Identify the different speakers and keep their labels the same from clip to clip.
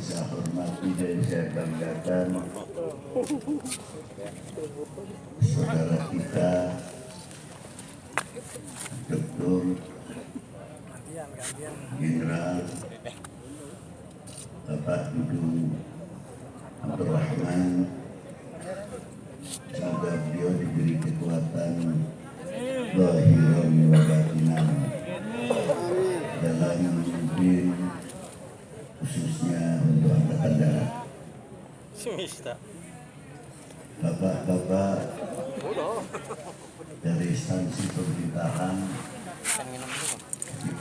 Speaker 1: saya hormati dan saya banggakan saudara kita Dr. Jenderal Bapak Dudung Abdul Rahman, semoga beliau diberi kekuatan zahiran wa batinan dalam memimpin khususnya untuk Angkatan Darat. Bapak-bapak dari instansi pemerintahan,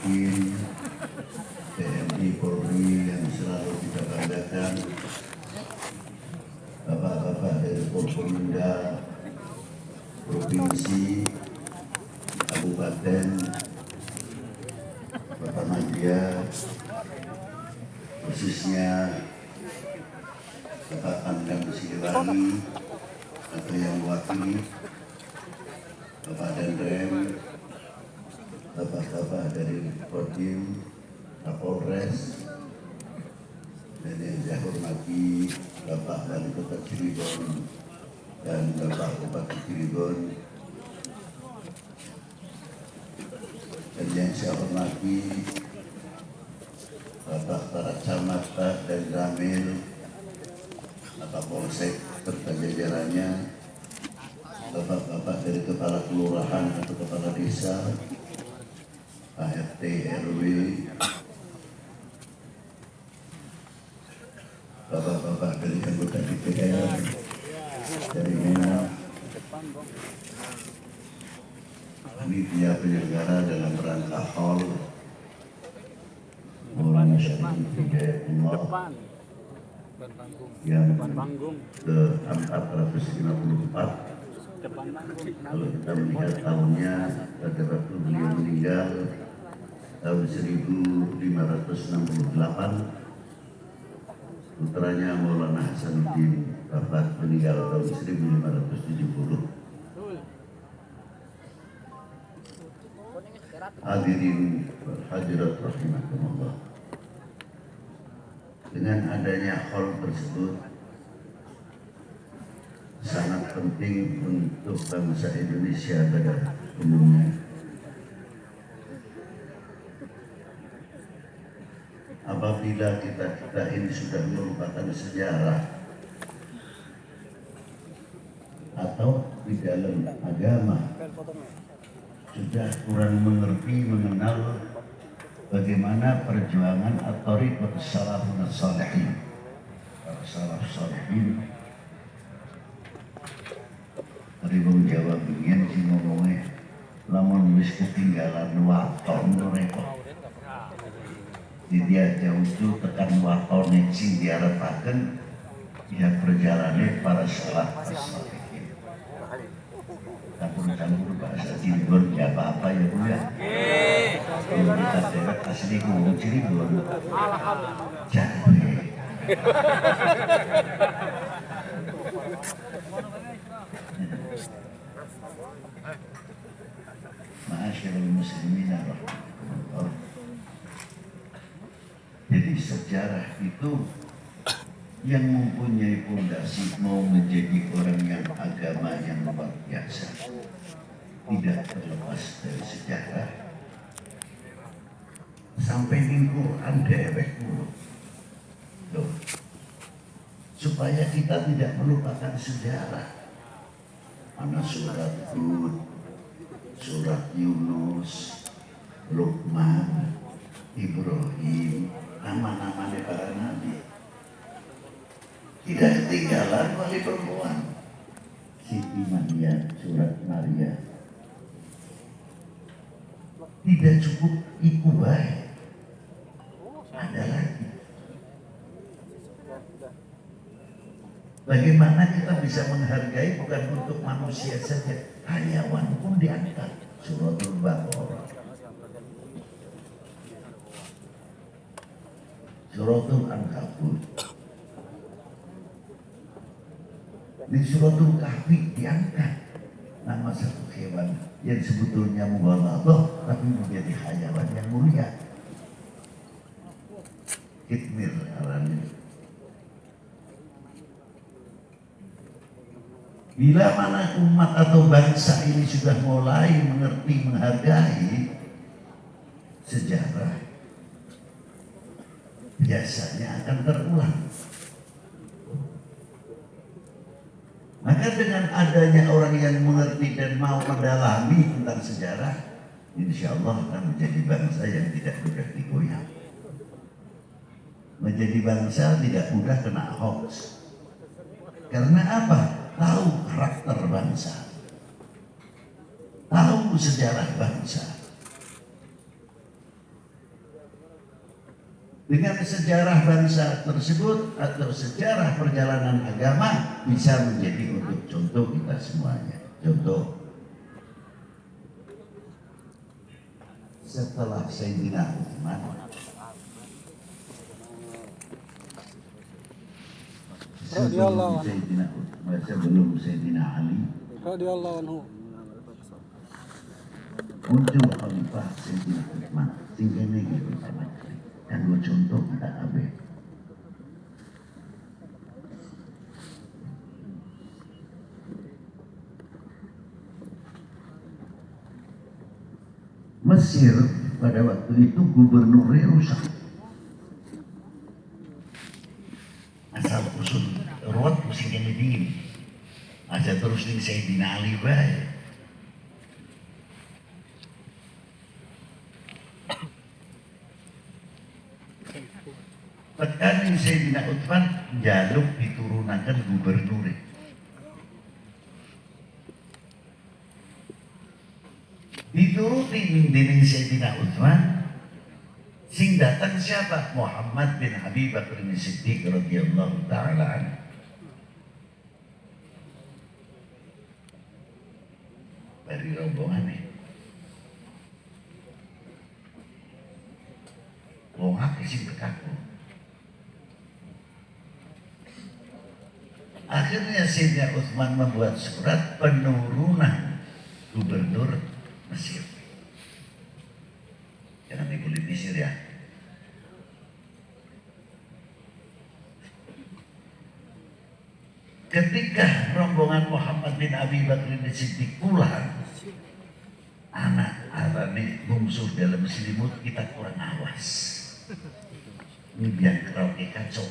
Speaker 1: BIN, TNI, Polri yang selalu kita banggakan, bapak-bapak dari Forkopimda, provinsi, kabupaten, Bapak Media, khususnya Bapak Pangdam Siliwangi atau yang mewakili, Bapak Danrem, bapak-bapak dari Kodim, Kapolres, dan yang saya hormati Bapak Wali Kota Cirebon dan Bapak Bupati Cirebon, dan yang saya hormati Bapak para camat dan ramil, Bapak Polsek serta jajarannya, bapak-bapak dari kepala kelurahan atau kepala desa, Pak RT RW, bapak-bapak dari anggota DPR, dari MENA, panitia penyelenggara dalam rangka haul Maulana Syarif Hidayatullah yang ke-454. Kalau kita melihat tahunnya, pada waktu beliau meninggal tahun 1568, putranya Maulana Hasanuddin Babat meninggal tahun 1570. Hadirin hadirat rahimakumullah. Dengan adanya hal tersebut sangat penting untuk bangsa Indonesia pada umumnya. Apabila kita ini sudah merupakan sejarah atau di dalam agama sudah kurang mengerti mengenal bagaimana perjuangan at-thariqat salafun as-salihin, salaf salihin. Dari wong Jawa begini sih ngomongnya, lamun wis ketinggalan waton repot. Dia jauh tekan watone sing diarepaken ya perjalanan para salaf salihin. Campur-campur bahasa Cirebon ya apa-apa ya Bu ya. Kalau kita daerah asli ngomong Cirebon, jangkrik. Ma'asyiral muslimin rahmatullah. Jadi sejarah itu yang mempunyai fondasi mau menjadi orang yang agama yang luar biasa tidak terlepas dari sejarah. Sampai di Quran dewek loh, supaya kita tidak melupakan sejarah. Mana surat Hud, surat Yunus, Luqman, Ibrahim, nama-nama para nabi. Tidak ketinggalan wali perempuan Siti Maria, surat Maria. Tidak cukup iku baik, ada lagi. Bagaimana kita bisa menghargai bukan untuk manusia saja, hayawan pun diangkat. Suratul Baqarah, Suratul Ankabut, di Suratul Kahfi diangkat nama satu hewan yang sebetulnya mughalladhah tapi menjadi hayawan yang mulia. Kitmir arane Bila mana umat atau bangsa ini sudah mulai mengerti, menghargai sejarah, biasanya akan terulang. Maka dengan adanya orang yang mengerti dan mau mendalami tentang sejarah, insya Allah akan menjadi bangsa yang tidak mudah digoyang. Menjadi bangsa tidak mudah kena hoax. Karena apa? Tahu karakter bangsa, tahu sejarah bangsa. Dengan sejarah bangsa tersebut atau sejarah perjalanan agama bisa menjadi untuk contoh kita semuanya. Contoh, setelah Sayyidina Utsman, sebelum Sayyidina Ali, muncul khalifah Sayyidina Utsman. Sehingga ini gitu sama. Dan dua contoh kita ambil. Mesir pada waktu itu gubernurnya rusak. Asal usul ruwet pusing yang dingin. Aja terus nih Sayyidina Ali baik. Tekan Sayyidina Utsman jaluk diturunakan gubernur. Dituruti dening Sayyidina Utsman, sing datang siapa? Muhammad bin Abi Bakar Siddiq radhiyallahu taala anhu. Dari rombongan ini. Wong akeh sing berkaku. Akhirnya Sayyidina Utsman membuat surat penurunan gubernur Mesir. Jangan dipolitisir ya. Ketika rombongan Muhammad bin Abi Bakar Siddiq pulang, anak arane bungsu dalam selimut kita kurang awas. Ini biar karaoke kacau.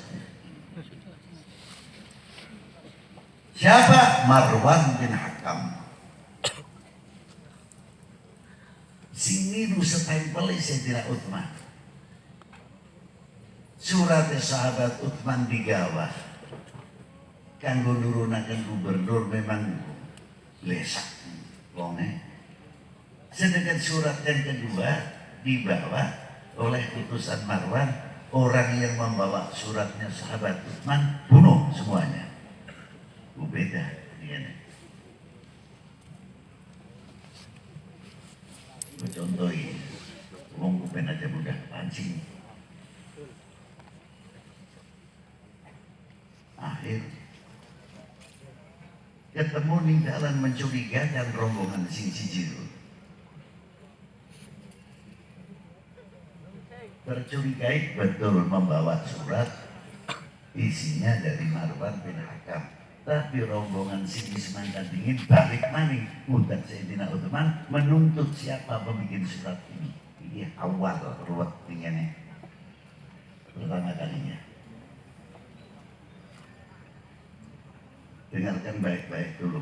Speaker 1: Siapa? Marwan bin Hakam. Sini lu setempel Sayyidina Utsman. Surat sahabat Utsman digawa. Kanggo nurunaken gubernur memang lesak wonge. Sedangkan surat yang kedua dibawa oleh utusan Marwan, orang yang membawa suratnya sahabat Utsman bunuh semuanya. Beda ini. Contohi, wong kupen aja mudah pancing. Akhir ketemu ninggalan mencurigakan rombongan sing siji. Tercurigai betul membawa surat isinya dari Marwan bin Hakam. Tapi rombongan sini semangka dingin balik maning mudah Sayyidina Utsman menuntut siapa pembikin surat ini. Ini awal ruwet dinginnya pertama kalinya. Dengarkan baik-baik dulu.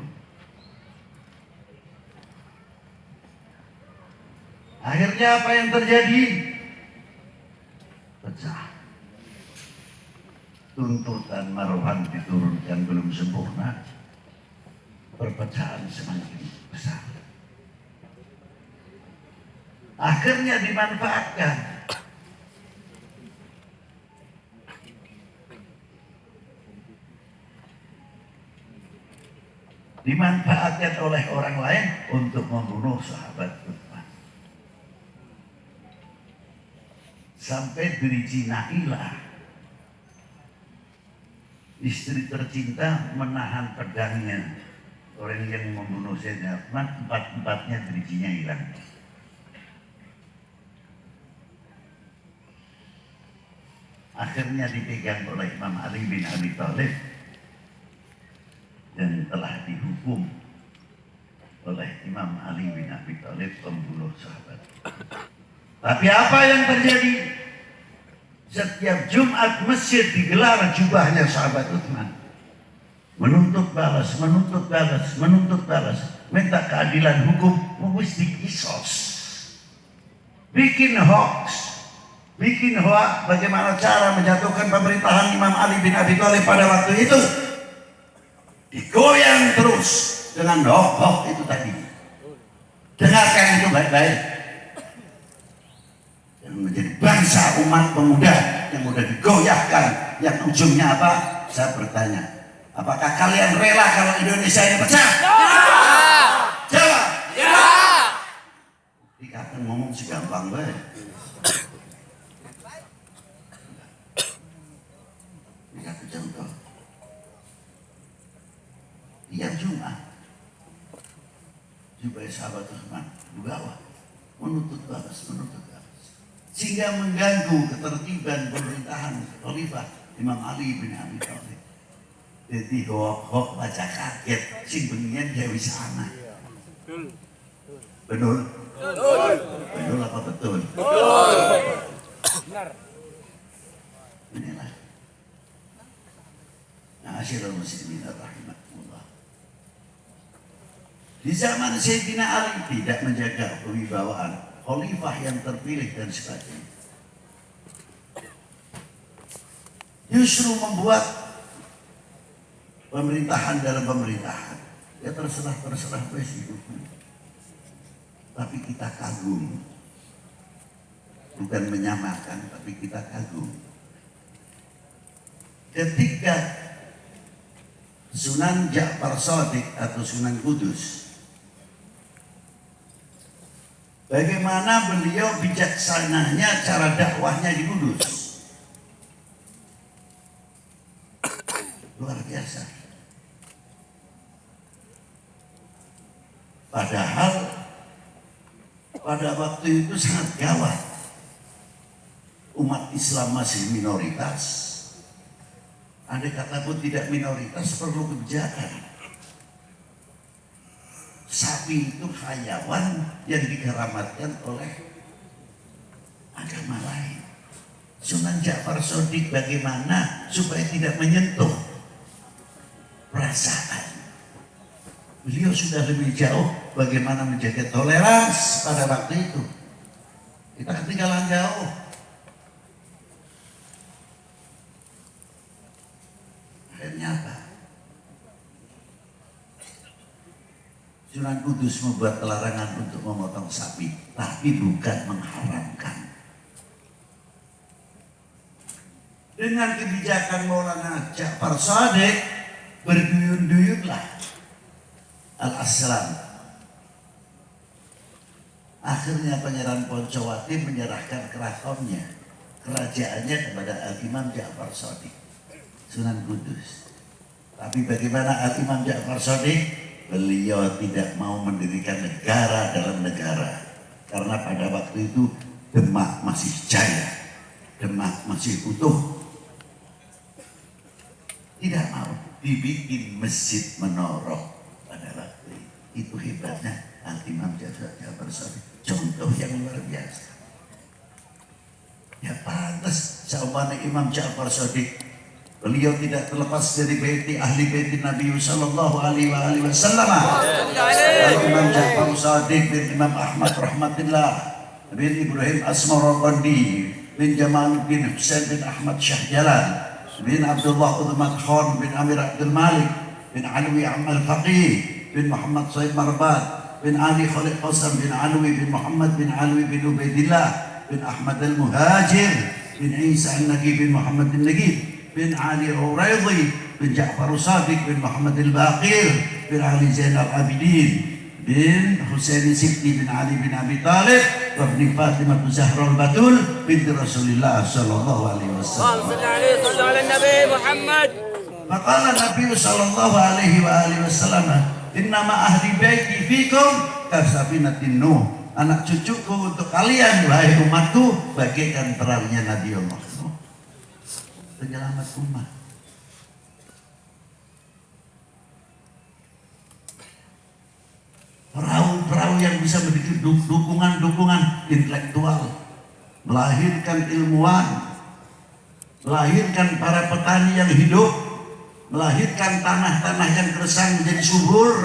Speaker 1: Akhirnya apa yang terjadi? Pecah. Tuntutan Marwan diturunkan belum sempurna, perpecahan semakin besar. Akhirnya dimanfaatkan. Dimanfaatkan oleh orang lain untuk membunuh sahabat Utsman. Sampai driji Nailah, istri tercinta, menahan pedangnya orang yang membunuh Sayyidina Utsman, empat-empatnya drijinya hilang. Akhirnya dipegang oleh Imam Ali bin Abi Thalib dan telah dihukum dihukum oleh Imam Ali bin Abi Thalib, pembunuh sahabat. Tapi apa yang terjadi? Setiap Jumat masjid digelar jubahnya sahabat Utsman. Menuntut balas, menuntut balas, menuntut balas. Minta keadilan hukum, mesti kisos. Bikin hoax. Bikin hoax bagaimana cara menjatuhkan pemerintahan Imam Ali bin Abi Thalib pada waktu itu. Digoyang terus dengan hoax itu tadi. Dengarkan itu baik-baik. Yang menjadi bangsa umat pemuda yang mudah digoyahkan, yang ujungnya apa? Saya bertanya, apakah kalian rela kalau Indonesia ini pecah? Ya! Jawab. Ya! Dikatakan ngomong segampang baik. Satu contoh, tiap Jumat supaya sahabat Utsman dibawa menuntut balas, sehingga mengganggu ketertiban pemerintahan Khalifah Imam Ali bin Abi Thalib. Jadi hoax baca kaget, sing bengian dia wis ana. Betul? Betul apa betul? Benar. Inilah. Ma'asyiral muslimin rahimakumullah. Di zaman Sayyidina Ali tidak menjaga kewibawaan khalifah yang terpilih dan sebagainya. Justru membuat pemerintahan dalam pemerintahan. Ya terserah presiden. Tapi kita kagum. Bukan menyamakan, tapi kita kagum. Ketika Sunan Ja'far Shadiq atau Sunan Kudus, bagaimana beliau bijaksananya cara dakwahnya di Kudus, luar biasa. Padahal pada waktu itu sangat gawat, umat Islam masih minoritas. Andai kata pun tidak minoritas, perlu kebijakan. Sapi itu hayawan yang dikeramatkan oleh agama lain. Sunan Ja'far Shadiq bagaimana supaya tidak menyentuh perasaan. Beliau sudah lebih jauh bagaimana menjaga toleransi pada waktu itu. Kita ketinggalan jauh. Akhirnya apa? Sunan Kudus membuat larangan untuk memotong sapi, tapi bukan mengharamkan. Dengan kebijakan Maulana Ja'far Shadiq, berduyun-duyunlah Al-Aslam. Akhirnya Pangeran Poncowati menyerahkan keratonnya, kerajaannya kepada Al-Imam Ja'far Shadiq, Sunan Kudus. Tapi bagaimana Al-Imam Ja'far Shadiq? Beliau tidak mau mendirikan negara dalam negara. Karena pada waktu itu Demak masih jaya, Demak masih utuh. Tidak mau dibikin masjid menara pada waktu itu. Itu hebatnya Al-Imam Ja'far Shadiq. Contoh yang luar biasa. Ya pantas seumurnya Imam Ja'far Shadiq, beliau tidak terlepas dari ahli bait Nabi sallallahu alaihi wasallam. Imam Ja'far Shadiq bin Imam Ahmad rahmatillah bin Ibrahim Asmaraqandi bin Jamaluddin Husain bin Ahmad Syah Jalal bin Abdullah Uthman Khan bin Amir Abdul Malik bin Alwi Amal Faqih bin Muhammad Said Marbat bin Ali Khalid Qasam bin Alwi bin Muhammad bin Alwi bin Ubaidillah bin Ahmad Al-Muhajir bin Isa Al-Nagib bin Muhammad Al-Nagib bin Ali Uraidhi bin Ja'far Shadiq bin Muhammad Al-Baqir bin Ali Zainal Abidin bin Husaini Sibti bin Ali bin Abi Thalib wa bin Fatimah Zahra al-Batul binti Rasulullah sallallahu alaihi wasallam. Sallallahu alaihi Nabi Muhammad. Maqala Nabi sallallahu alaihi wasallam, "Innama ahli baiti fikum kasafinatin Nuh." Anak cucuku untuk kalian wahai umatku bagaikan perahunya Nabi Allah. Penyelamat umat. bisa memiliki dukungan intelektual, melahirkan ilmuwan, melahirkan para petani yang hidup, melahirkan tanah-tanah yang gersang menjadi subur.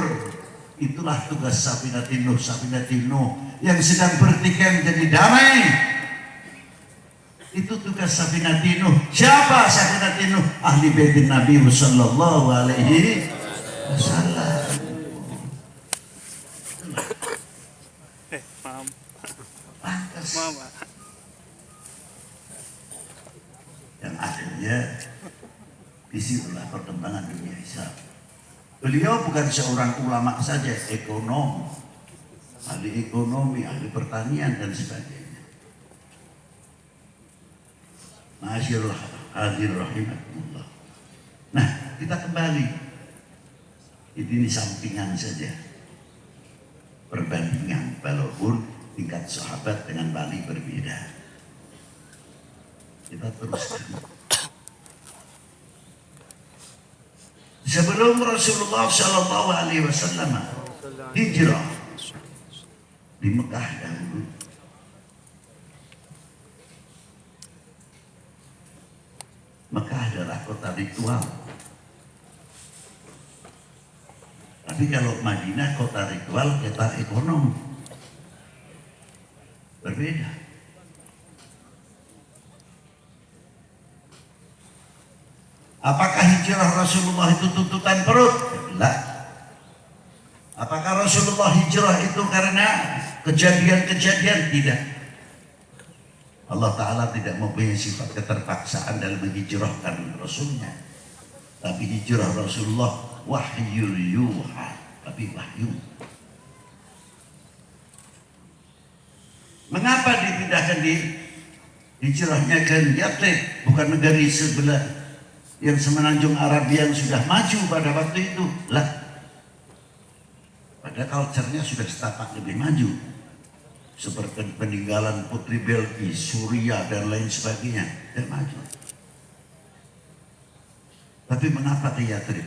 Speaker 1: Itulah tugas Safinati Nuh yang sedang bertikai menjadi damai. Itu tugas Safinati Nuh. Siapa Safinati Nuh? Ahli bait Nabi sallallahu alaihi wasallam. Pantas. Yang akhirnya disitulah perkembangan dunia Islam. Beliau bukan seorang ulama saja, ekonom, ahli ekonomi, ahli pertanian dan sebagainya. Masyaallah, hadir rahimakumullah. Nah, kita kembali. Ini sampingan saja. Perbandingan walaupun tingkat sahabat dengan Bali berbeda. Kita teruskan. Sebelum Rasulullah Shallallahu Alaihi Wasallam hijrah di Mekah dahulu, Mekah adalah kota ritual. Tapi kalau Madinah kota ritual, kota ekonomi, berbeda. Apakah hijrah Rasulullah itu tuntutan perut? Tidak. Apakah Rasulullah hijrah itu karena kejadian-kejadian? Tidak. Allah Ta'ala tidak mempunyai sifat keterpaksaan dalam menghijrahkan Rasulnya. Tapi hijrah Rasulullah wahyu yuha, tapi wahyu. Mengapa dipindahkan di hijrahnya ke Yatrib, bukan negeri sebelah yang semenanjung Arab yang sudah maju pada waktu itu? Lah, pada culture-nya sudah setapak lebih maju, seperti peninggalan Putri Belgi, Suria dan lain sebagainya, dan maju. Tapi mengapa ke Yatrib?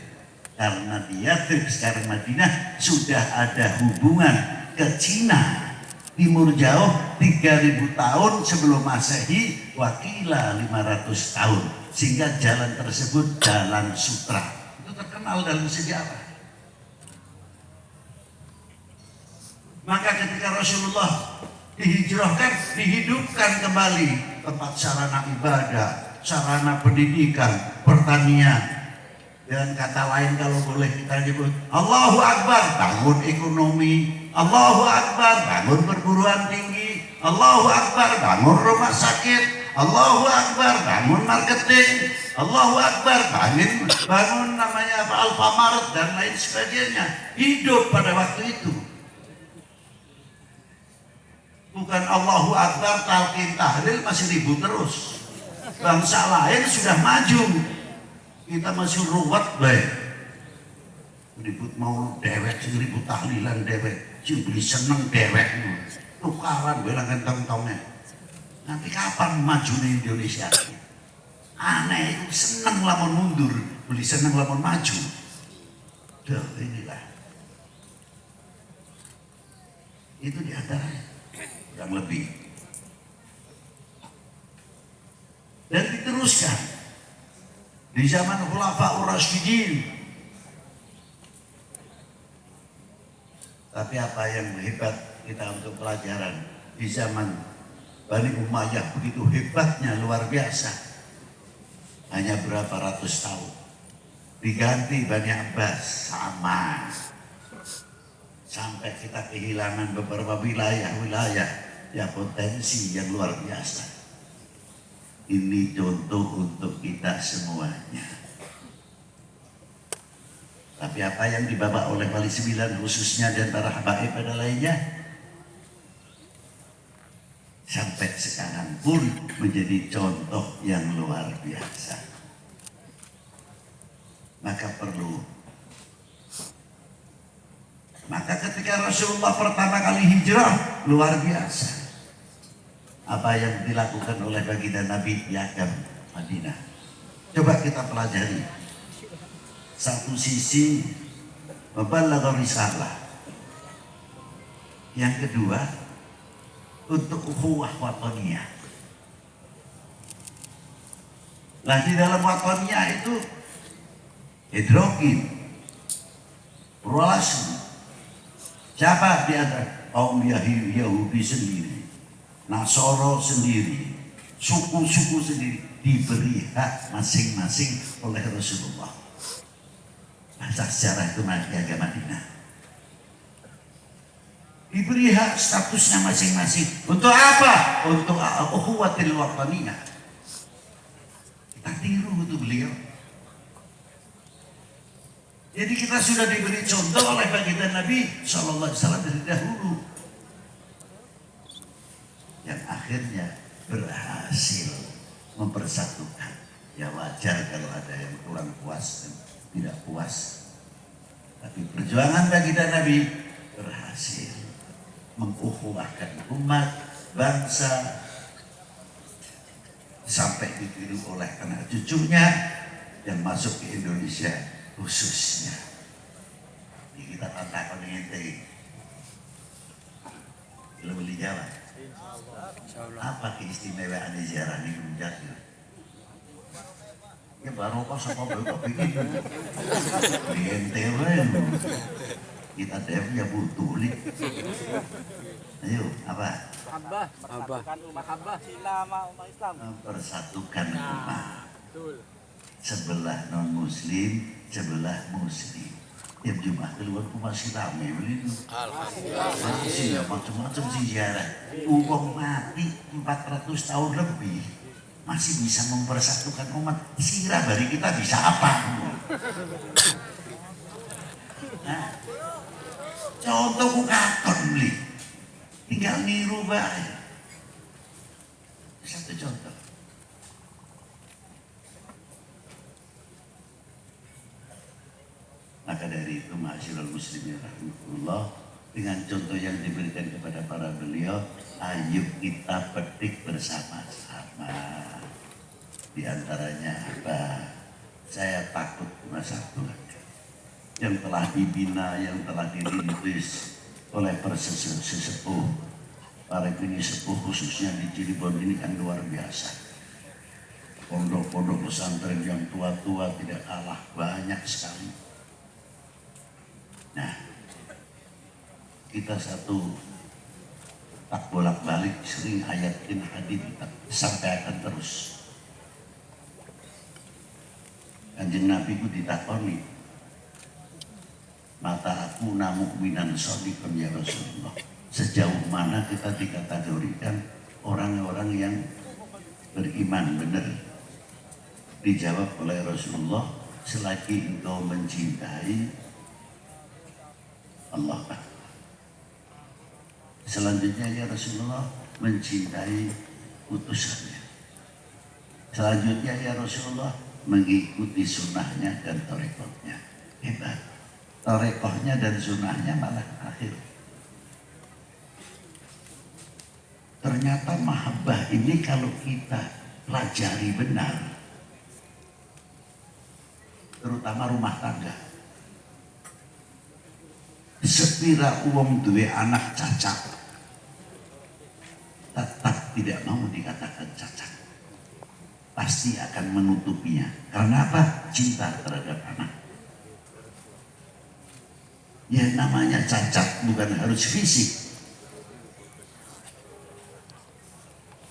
Speaker 1: Karena di Yatrib sekarang Madinah sudah ada hubungan ke Cina, timur jauh 3000 tahun sebelum Masehi, wakila 500 tahun. Sehingga jalan tersebut Jalan Sutra. Itu terkenal dalam sejarah. Maka ketika Rasulullah dihijrahkan, dihidupkan kembali tempat sarana ibadah, sarana pendidikan, pertanian. Dengan kata lain kalau boleh kita nyebut, Allahu Akbar, bangun ekonomi. Allahu Akbar, bangun perguruan tinggi. Allahu Akbar, bangun rumah sakit. Allahu Akbar, bangun marketing. Allahu Akbar, bangun namanya apa, Alfamart dan lain sebagainya. Hidup pada waktu itu. Bukan Allahu Akbar, talqin tahlil masih ribut terus. Bangsa lain sudah maju, kita masih ruwet baik. Ribut mau dewek, ribut tahlilan dewek, beli seneng dewek, tukaran bilang kentong-tongnya. Nanti kapan maju di Indonesia? Aneh, itu seneng lamun mundur, beli seneng lamun maju. Duh, inilah. Itu diantaranya, kurang lebih. Dan diteruskan di zaman Khulafaur Rasyidin. Tapi apa yang hebat kita untuk pelajaran di zaman Bani Umayyah begitu hebatnya, luar biasa. Hanya berapa ratus tahun diganti Bani Abbas, sama. Sampai kita kehilangan beberapa wilayah-wilayah yang potensi yang luar biasa. Ini contoh untuk kita semuanya. Tapi apa yang dibawa oleh Wali Sembilan khususnya dan para habaib pada lainnya, sampai sekarang pun menjadi contoh yang luar biasa. Maka ketika Rasulullah pertama kali hijrah, luar biasa apa yang dilakukan oleh baginda Nabi di Agam Madinah. Coba kita pelajari. Satu sisi membalagh risalah, Yang kedua, untuk ukhuwah wataniyah. Nah, di dalam wataniyah itu hidrogen, pluralisme. Siapa di antara kaum Yahudi sendiri, Nasoro sendiri, suku-suku sendiri diberi hak masing-masing oleh Rasulullah. Masa sejarah itu di Madinah. Diberi hak statusnya masing-masing. Untuk apa? Untuk ukhuwatil wataniyah. Kita tiru itu beliau. Jadi kita sudah diberi contoh oleh baginda Nabi Sallallahu Alaihi Wasallam dari dahulu, yang akhirnya berhasil mempersatukan. Ya wajar kalau ada yang kurang puas dan tidak puas, tapi perjuangan baginda Nabi berhasil mengukhuwahkan umat, bangsa, sampai ditiru oleh anak cucunya yang masuk ke Indonesia khususnya. Ini kita tantakan ente kalau beli Jawa. Apa keistimewaan ziarah ini menjadi? Ya baru kok sama baru bikin di ente kita ya butuh nih. Ayo apa?
Speaker 2: Mahabbah Cina sama umat Islam.
Speaker 1: Mempersatukan umat. Sebelah non muslim, sebelah muslim. Tiap Jumat keluar masih ramai begitu. Masih ya macam-macam ziarah. Uang mati 400 tahun lebih masih bisa mempersatukan umat. Kira dari kita bisa apa? Nah, contoh bukaton beli, tinggal niru baik. Satu contoh. Maka dari itu ma'asyiral muslimin rahimahullah, dengan contoh yang diberikan kepada para beliau, ayo kita petik bersama-sama. Di antaranya apa? Saya takut cuma satu aja. Yang telah dibina, yang telah dirintis oleh para sesepuh, para bini sepuh khususnya di Cirebon ini kan luar biasa. Pondok-pondok pesantren yang tua-tua tidak kalah banyak sekali. Nah, kita satu tak bolak-balik sering ayatin hadis kita sampaikan terus. Kanjeng Nabi ku ditakoni, mata aku mu'minan shadiqan ya Rasulullah. Sejauh mana kita dikategorikan orang-orang yang beriman benar? Dijawab oleh Rasulullah, selagi engkau mencintai Allah. Selanjutnya ya Rasulullah, mencintai utusannya. Selanjutnya ya Rasulullah, mengikuti sunnahnya dan tarekohnya. Hebat. Tarekohnya dan sunnahnya malah akhir. Ternyata mahabbah ini kalau kita pelajari benar, terutama rumah tangga. Sepira uang duwe anak cacat, tetap tidak mau dikatakan cacat, pasti akan menutupinya. Karena apa? Cinta terhadap anak. Ya namanya cacat bukan harus fisik.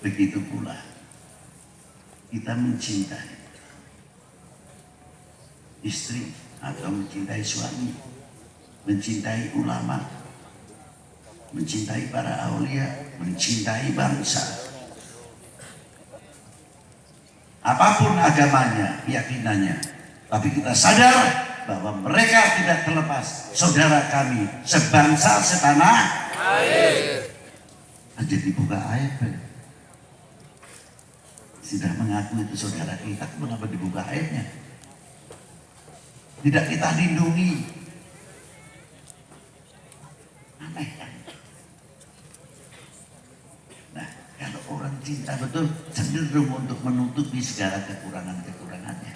Speaker 1: Begitu pula kita mencintai istri atau mencintai suami, mencintai ulama, mencintai para aulia, mencintai bangsa. Apapun agamanya, keyakinannya, tapi kita sadar bahwa mereka tidak terlepas saudara kami, sebangsa, setanah air. Aja dibuka air, sudah mengaku itu saudara kita, mengapa dibuka airnya? Tidak kita lindungi. Aneh kan? Nah, kalau orang cinta betul cenderung untuk menutupi segala kekurangannya.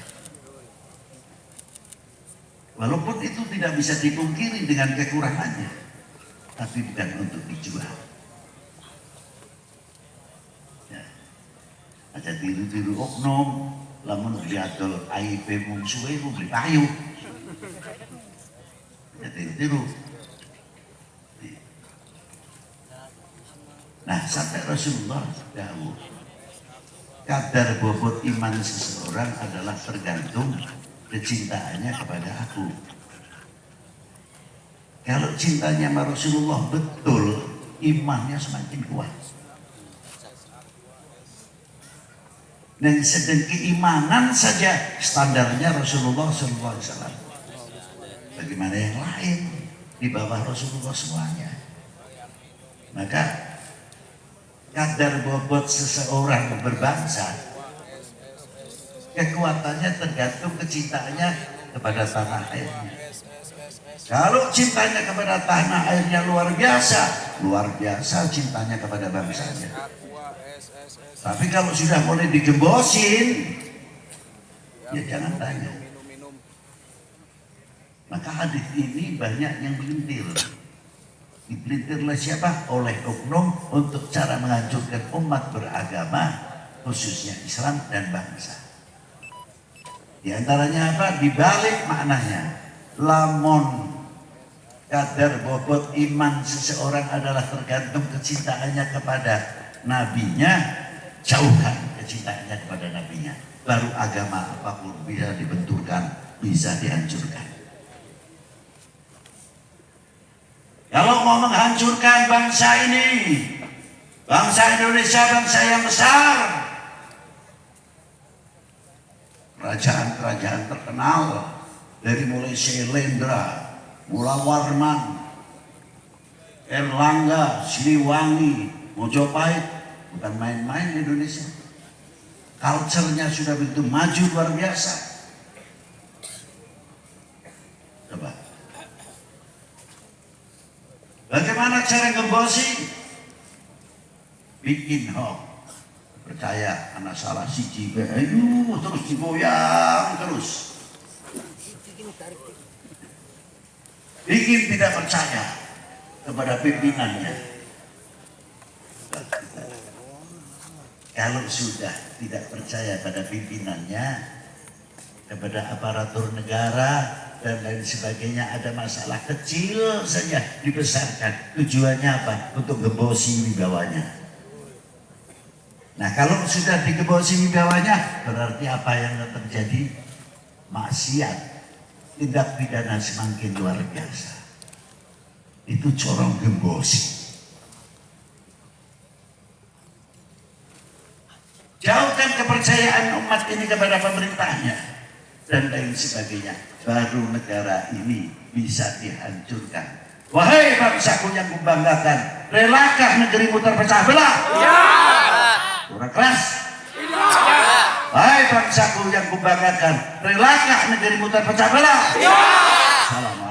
Speaker 1: Walaupun itu tidak bisa dipungkiri dengan kekurangannya. tapi bukan untuk dijual. Ya. Ada tiru-tiru oknum, lamun diadol AIP mungsuhe beli payu. Ada tiru-tiru. Nah, sampai Rasulullah dahulu kadar bobot iman seseorang adalah tergantung kecintaannya kepada aku. Kalau cintanya sama Rasulullah betul, imannya semakin kuat. Dan sedang keimanan saja standarnya Rasulullah SAW. Bagaimana yang lain di bawah Rasulullah semuanya. Maka kadar bobot seseorang berbangsa, kekuatannya tergantung kecintaannya kepada tanah airnya. Kalau cintanya kepada tanah airnya luar biasa cintanya kepada bangsanya. Tapi kalau sudah mulai digembosin, ya jangan tanya. Maka hadis ini banyak yang melintir. Dipelintir oleh siapa? Oleh oknum untuk cara menghancurkan umat beragama, khususnya Islam dan bangsa. Di antaranya apa? Dibalik maknanya, lamun kadar bobot iman seseorang adalah tergantung kecintaannya kepada nabinya, jauhkan kecintaannya kepada nabinya, baru agama apapun bisa dibenturkan, bisa dihancurkan. Kalau mau menghancurkan bangsa ini, bangsa Indonesia, bangsa yang besar, kerajaan-kerajaan terkenal dari mulai Syailendra, Mula Warman, Erlangga, Siliwangi, Mojopahit, bukan main-main Indonesia. Culture-nya sudah begitu maju luar biasa. Coba. Bagaimana cara ngembosi? Bikin hoax. Percaya anak salah siji, aduh terus digoyang terus. Bikin tidak percaya kepada pimpinannya. Kalau sudah tidak percaya pada pimpinannya, kepada aparatur negara dan lain sebagainya, ada masalah kecil saja dibesarkan. Tujuannya apa? Untuk gembosi wibawanya. Nah, kalau sudah digembosi wibawanya, berarti apa yang terjadi? Maksiat, tindak pidana semakin luar biasa. Itu corong gembosi. Jauhkan kepercayaan umat ini kepada pemerintahnya dan lain sebagainya, baru negara ini bisa dihancurkan. Wahai bangsaku yang kubanggakan, relakah negerimu terpecah belah? Ya. Kurang keras? Tidak. Wahai bangsaku yang kubanggakan, relakah negerimu terpecah belah? Ya. Salam.